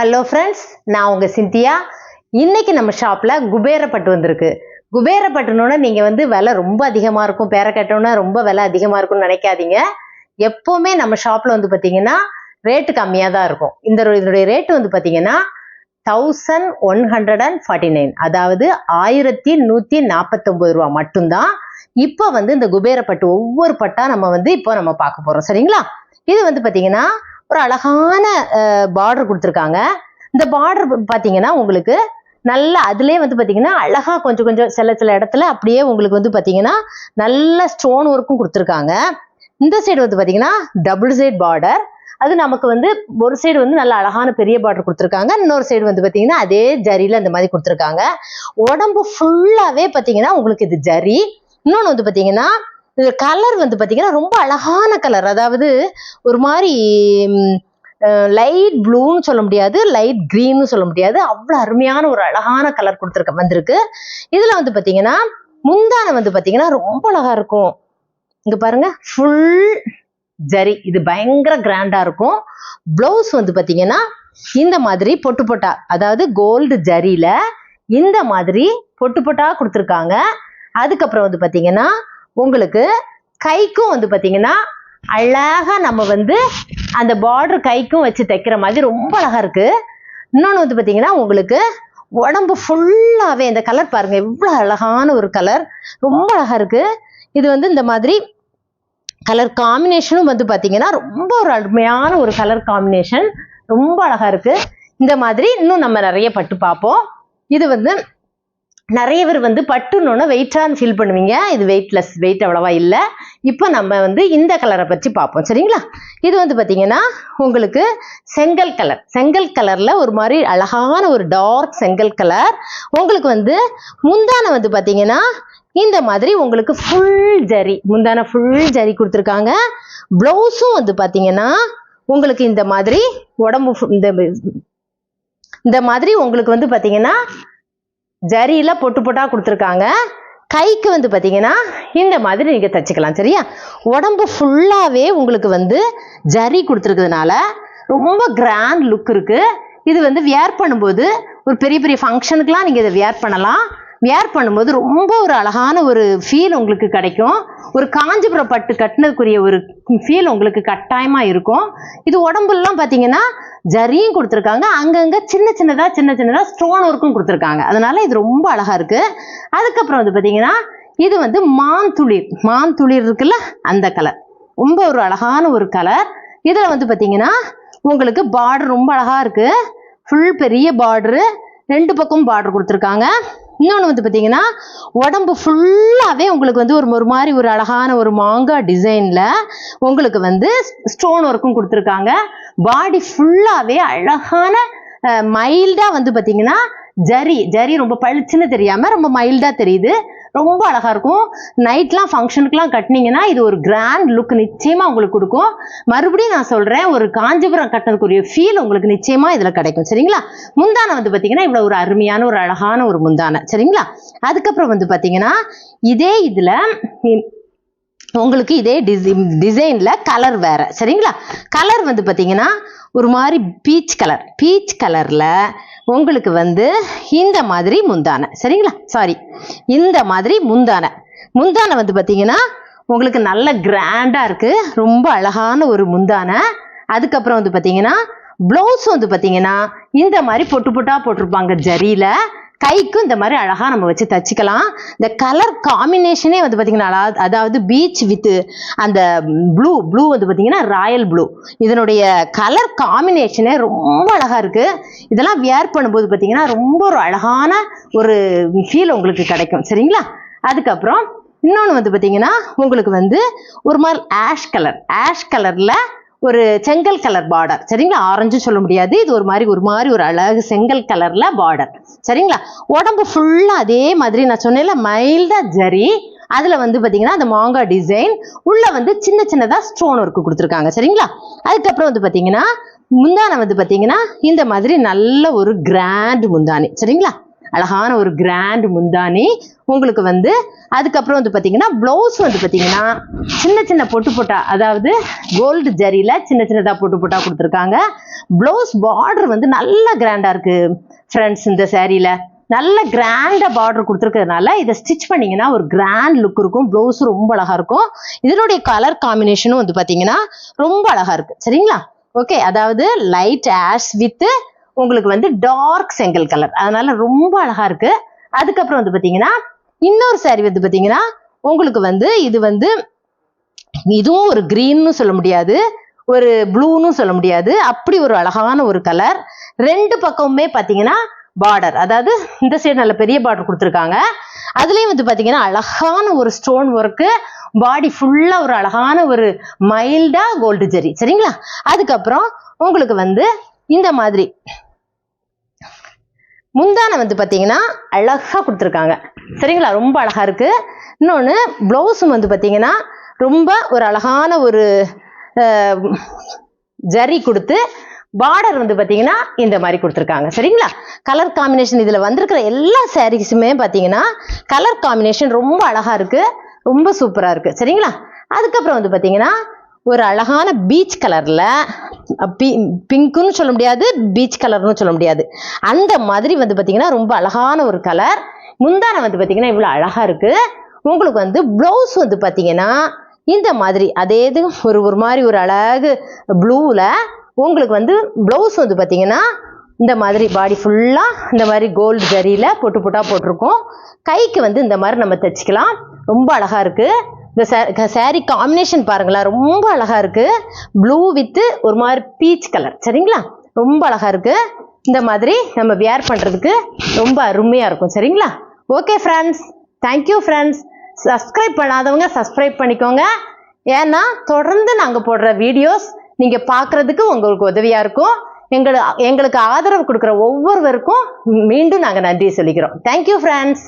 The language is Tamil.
ஹலோ ஃப்ரெண்ட்ஸ், நான் உங்கள் சிந்தியா. இன்னைக்கு நம்ம ஷாப்பில் குபேரப்பட்டு வந்திருக்கு. குபேரப்பட்டுனோட நீங்கள் விலை ரொம்ப அதிகமாக இருக்கும், பேரை கட்டணும்னா ரொம்ப விலை அதிகமாக இருக்கும்னு நினைக்காதீங்க. எப்போவுமே நம்ம ஷாப்பில் பார்த்தீங்கன்னா ரேட்டு கம்மியாக தான் இருக்கும். இதனுடைய ரேட்டு பார்த்தீங்கன்னா 1149, அதாவது 1149 ரூபா மட்டும்தான். இப்போ இந்த குபேரப்பட்டு ஒவ்வொரு பட்டா நம்ம பார்க்க போகிறோம். சரிங்களா? இது பார்த்தீங்கன்னா ஒரு அழகான பார்டர் கொடுத்துருக்காங்க. இந்த பார்டர் பார்த்தீங்கன்னா உங்களுக்கு நல்ல அதுலேயே பார்த்தீங்கன்னா அழகா கொஞ்சம் கொஞ்சம் சில இடத்துல அப்படியே உங்களுக்கு பார்த்தீங்கன்னா நல்ல ஸ்டோன் ஒர்க்கும் கொடுத்துருக்காங்க. இந்த சைடு பார்த்தீங்கன்னா டபுள் சைடு பார்டர். அது நமக்கு ஒரு சைடு நல்ல அழகான பெரிய பார்டர் கொடுத்துருக்காங்க. இன்னொரு சைடு பார்த்தீங்கன்னா அதே ஜரியில இந்த மாதிரி கொடுத்துருக்காங்க. உடம்பு ஃபுல்லாவே பார்த்தீங்கன்னா உங்களுக்கு இது ஜரி. இன்னொன்று பார்த்தீங்கன்னா இது கலர் பார்த்தீங்கன்னா ரொம்ப அழகான கலர். அதாவது ஒரு மாதிரி லைட் ப்ளூன்னு சொல்ல முடியாது, லைட் கிரீன்னு சொல்ல முடியாது, அவ்வளோ அருமையான ஒரு அழகான கலர் வந்திருக்கு. இதுல பார்த்தீங்கன்னா முந்தானை பார்த்தீங்கன்னா ரொம்ப அழகா இருக்கும். இங்க பாருங்க, ஃபுல் ஜரி, இது பயங்கர கிராண்டா இருக்கும். பிளவுஸ் பார்த்தீங்கன்னா இந்த மாதிரி பொட்டு பொட்டா, அதாவது கோல்டு ஜரியில இந்த மாதிரி பொட்டு பொட்டா கொடுத்துருக்காங்க. அதுக்கப்புறம் பார்த்தீங்கன்னா உங்களுக்கு கைக்கும் பார்த்தீங்கன்னா அழகா நம்ம அந்த பார்டர் கைக்கும் வச்சு தைக்கிற மாதிரி ரொம்ப அழகா இருக்கு. இன்னொன்று பார்த்தீங்கன்னா உங்களுக்கு உடம்பு ஃபுல்லாவே இந்த கலர் பாருங்க, எவ்வளவு அழகான ஒரு கலர், ரொம்ப அழகா இருக்கு. இது இந்த மாதிரி கலர் காம்பினேஷனும் பார்த்தீங்கன்னா ரொம்ப ஒரு அருமையான ஒரு கலர் காம்பினேஷன், ரொம்ப அழகா இருக்கு. இந்த மாதிரி இன்னும் நம்ம நிறைய பட்டு பார்ப்போம். இது நிறைய பேர் பட்டுன்னு வெயிட்டான்னு ஃபீல் பண்ணுவீங்க. இது வெயிட்லெஸ், வெயிட் அவ்வளவா இல்லை. இப்போ நம்ம இந்த கலரை பற்றி பார்ப்போம். சரிங்களா? இது பார்த்தீங்கன்னா உங்களுக்கு செங்கல் கலர். செங்கல் கலர்ல ஒரு மாதிரி அழகான ஒரு டார்க் செங்கல் கலர். உங்களுக்கு முந்தானை பார்த்தீங்கன்னா இந்த மாதிரி உங்களுக்கு ஃபுல் ஜரி, முந்தானை ஃபுல் ஜரி கொடுத்துருக்காங்க. பிளவுஸும் பார்த்தீங்கன்னா உங்களுக்கு இந்த மாதிரி உடம்பு இந்த மாதிரி உங்களுக்கு பார்த்தீங்கன்னா ஜரியில பொட்டு பொட்டா கொடுத்துருக்காங்க. கைக்கு பார்த்தீங்கன்னா இந்த மாதிரி நீங்க தச்சுக்கலாம். சரியா? உடம்பு ஃபுல்லாவே உங்களுக்கு ஜரி கொடுத்துருக்கிறதுனால ரொம்ப கிராண்ட் லுக் இருக்கு. இது வியர் பண்ணும்போது ஒரு பெரிய பெரிய ஃபங்க்ஷனுக்குலாம் நீங்க இதை வியர் பண்ணலாம். வியர் பண்ணும்போது ரொம்ப ஒரு அழகான ஒரு ஃபீல் உங்களுக்கு கிடைக்கும். ஒரு காஞ்சிபுரம் பட்டு கட்டினதுக்குரிய ஒரு ஃபீல் உங்களுக்கு கட்டாயமா இருக்கும். இது உடம்புலாம் பார்த்தீங்கன்னா ஜரியும் கொடுத்துருக்காங்க, அங்கங்க சின்ன சின்னதா ஸ்டோன் ஒர்க்கும் கொடுத்துருக்காங்க. அதனால இது ரொம்ப அழகா இருக்கு. அதுக்கப்புறம் பார்த்தீங்கன்னா இது மாந்துளிர் இருக்குல்ல, அந்த கலர் ரொம்ப ஒரு அழகான ஒரு கலர். இதுல பார்த்தீங்கன்னா உங்களுக்கு பார்டர் ரொம்ப அழகா இருக்கு. ஃபுல் பெரிய பார்டரு, ரெண்டு பக்கம் பார்டர் கொடுத்துருக்காங்க. இன்னொன்று பார்த்தீங்கன்னா உடம்பு ஃபுல்லாவே உங்களுக்கு ஒரு மாதிரி ஒரு அழகான ஒரு மாங்காய் டிசைன்ல உங்களுக்கு ஸ்டோன் ஒர்க்கும் கொடுத்துருக்காங்க. பாடி ஃபுல்லாவே அழகான மைல்டா பார்த்தீங்கன்னா ஜரி ரொம்ப பளிச்சுன்னு தெரியாம ரொம்ப மைல்டா தெரியுது, ரொம்ப அழகா இருக்கும். நைட்லாம் ஃபங்க்ஷனுக்குலாம் கட்டினீங்கன்னா இது ஒரு கிராண்ட் லுக் நிச்சயமா உங்களுக்கு கொடுக்கும். மறுபடியும் நான் சொல்றேன், ஒரு காஞ்சிபுரம் கட்டினதுக்குரிய ஃபீல் உங்களுக்கு நிச்சயமா இதுல கிடைக்கும். சரிங்களா? முந்தானை பார்த்தீங்கன்னா இவ்வளவு ஒரு அருமையான ஒரு அழகான ஒரு முந்தானை. சரிங்களா? அதுக்கப்புறம் பார்த்தீங்கன்னா இதே இதுல உங்களுக்கு இதே டிசைன்ல கலர் வேற. சரிங்களா? கலர் பார்த்தீங்கன்னா ஒரு மாதிரி பீச் கலர்ல உங்களுக்கு இந்த மாதிரி முந்தானை. சரிங்களா? சாரி, இந்த மாதிரி முந்தானை பார்த்தீங்கன்னா உங்களுக்கு நல்ல கிராண்டா இருக்கு, ரொம்ப அழகான ஒரு முந்தானை. அதுக்கப்புறம் பார்த்தீங்கன்னா பிளவுஸ் பார்த்தீங்கன்னா இந்த மாதிரி பொட்டு பொட்டா போட்டிருப்பாங்க ஜரியில. கைக்கும் இந்த மாதிரி அழகா நம்ம வச்சு தச்சுக்கலாம். இந்த கலர் காம்பினேஷனே பார்த்தீங்கன்னா அதாவது பீச் வித் அந்த ப்ளூ பார்த்தீங்கன்னா ராயல் ப்ளூ, இதனுடைய கலர் காம்பினேஷனே ரொம்ப அழகா இருக்கு. இதெல்லாம் வியர் பண்ணும்போது பார்த்தீங்கன்னா ரொம்ப ஒரு அழகான ஒரு ஃபீல் உங்களுக்கு கிடைக்கும். சரிங்களா? அதுக்கப்புறம் இன்னொன்று பார்த்தீங்கன்னா உங்களுக்கு ஒரு மாதிரி ஆஷ் கலர்ல ஒரு செங்கல் கலர் பார்டர். சரிங்களா? ஆரஞ்சு சொல்ல முடியாது, இது ஒரு மாதிரி ஒரு அழகு செங்கல் கலர்ல பார்டர். சரிங்களா? உடம்பு ஃபுல்லா அதே மாதிரி நான் சொன்னேன்ல மைல்டா ஜரி, அதுல பார்த்தீங்கன்னா அந்த மாங்காய் டிசைன் உள்ள சின்னதா ஸ்டோன் ஒர்க் கொடுத்துருக்காங்க. சரிங்களா? அதுக்கப்புறம் பார்த்தீங்கன்னா முந்தானை பார்த்தீங்கன்னா இந்த மாதிரி நல்ல ஒரு கிராண்ட் முந்தானி. சரிங்களா? அழகான ஒரு கிராண்ட் முந்தானி உங்களுக்கு வந்து. அதுக்கப்புறம் வந்து பாத்தீங்கன்னா பிளவுஸ் வந்து பாத்தீங்கன்னா சின்ன சின்ன பொட்டு பொட்டா, அதாவது கோல்டு ஜரியில சின்ன சின்னதா பொட்டு பொட்டா கொடுத்துருக்காங்க. பிளவுஸ் பார்டர் வந்து நல்ல கிராண்டா இருக்கு ஃப்ரெண்ட்ஸ். இந்த சாரீல நல்ல கிராண்டா பார்டர் கொடுத்துருக்கிறதுனால இதை ஸ்டிச் பண்ணீங்கன்னா ஒரு கிராண்ட் லுக் இருக்கும். பிளவுஸ் ரொம்ப அழகா இருக்கும். இதனுடைய கலர் காம்பினேஷனும் வந்து பாத்தீங்கன்னா ரொம்ப அழகா இருக்கு. சரிங்களா? ஓகே, அதாவது லைட் ஆஷ் வித் உங்களுக்கு வந்து டார்க் செங்கல் கலர், அதனால ரொம்ப அழகா இருக்கு. அதுக்கப்புறம் வந்து பாத்தீங்கன்னா இன்னொரு சாரி வந்து பாத்தீங்கன்னா உங்களுக்கு வந்து இது வந்து இதுவும் ஒரு கிரீன்னு சொல்ல முடியாது, ஒரு ப்ளூன்னு சொல்ல முடியாது, அப்படி ஒரு அழகான ஒரு கலர். ரெண்டு பக்கமுமே பாத்தீங்கன்னா பார்டர், அதாவது இந்த சைடு நல்ல பெரிய பார்டர் கொடுத்துருக்காங்க. அதுலயும் வந்து பாத்தீங்கன்னா அழகான ஒரு ஸ்டோன் ஒர்க்கு, பாடி ஃபுல்லா ஒரு அழகான ஒரு மைல்டா கோல்டு ஜெரி. சரிங்களா? அதுக்கப்புறம் உங்களுக்கு வந்து இந்த மாதிரி முந்தானை வந்து பாத்தீங்கன்னா அழகா கொடுத்துருக்காங்க. சரிங்களா? ரொம்ப அழகா இருக்கு. இன்னொன்னு பிளவுஸும் வந்து பாத்தீங்கன்னா ரொம்ப ஒரு அழகான ஒரு ஜரி கொடுத்து பார்டர் வந்து பாத்தீங்கன்னா இந்த மாதிரி கொடுத்துருக்காங்க. சரிங்களா? கலர் காம்பினேஷன் இதுல வந்திருக்கிற எல்லா சாரீஸுமே பாத்தீங்கன்னா கலர் காம்பினேஷன் ரொம்ப அழகா இருக்கு, ரொம்ப சூப்பரா இருக்கு. சரிங்களா? அதுக்கப்புறம் வந்து பாத்தீங்கன்னா ஒரு அழகான பீச் கலர்ல, பிங்க்னு சொல்ல முடியாது, பீச் கலர்னு சொல்ல முடியாது, அந்த மாதிரி வந்து பாத்தீங்கன்னா ரொம்ப அழகான ஒரு கலர். முந்தானை வந்து பாத்தீங்கன்னா இவ்வளவு அழகா இருக்கு. உங்களுக்கு வந்து பிளவுஸ் வந்து பாத்தீங்கன்னா இந்த மாதிரி அதே இது ஒரு மாதிரி ஒரு அழகு ப்ளூல உங்களுக்கு வந்து பிளவுஸ் வந்து பாத்தீங்கன்னா இந்த மாதிரி பாடி ஃபுல்லா இந்த மாதிரி கோல்டு ஜரியில பொட்டு பொட்டா போட்டிருக்கோம். கைக்கு வந்து இந்த மாதிரி நம்ம தைச்சிக்கலாம். ரொம்ப அழகா இருக்கு. இந்த சாரி காம்பினேஷன் பாருங்களா, ரொம்ப அழகா இருக்கு. ப்ளூ வித் ஒரு மாதிரி பீச் கலர். சரிங்களா? ரொம்ப அழகா இருக்கு. இந்த மாதிரி நம்ம வியர் பண்றதுக்கு ரொம்ப அருமையா இருக்கும். சரிங்களா? Okay friends, thank you friends. Subscribe பண்ணாதவங்க சப்ஸ்கிரைப் பண்ணிக்கோங்க. ஏன்னா தொடர்ந்து நாங்க போடுற வீடியோஸ் நீங்க பாக்குறதுக்கு உங்களுக்கு உதவியா இருக்கும். எங்களுக்கு ஆதரவு கொடுக்குற ஒவ்வொருவருக்கும் மீண்டும் நாங்க நன்றி சொல்லிக்கிறோம். Thank you friends.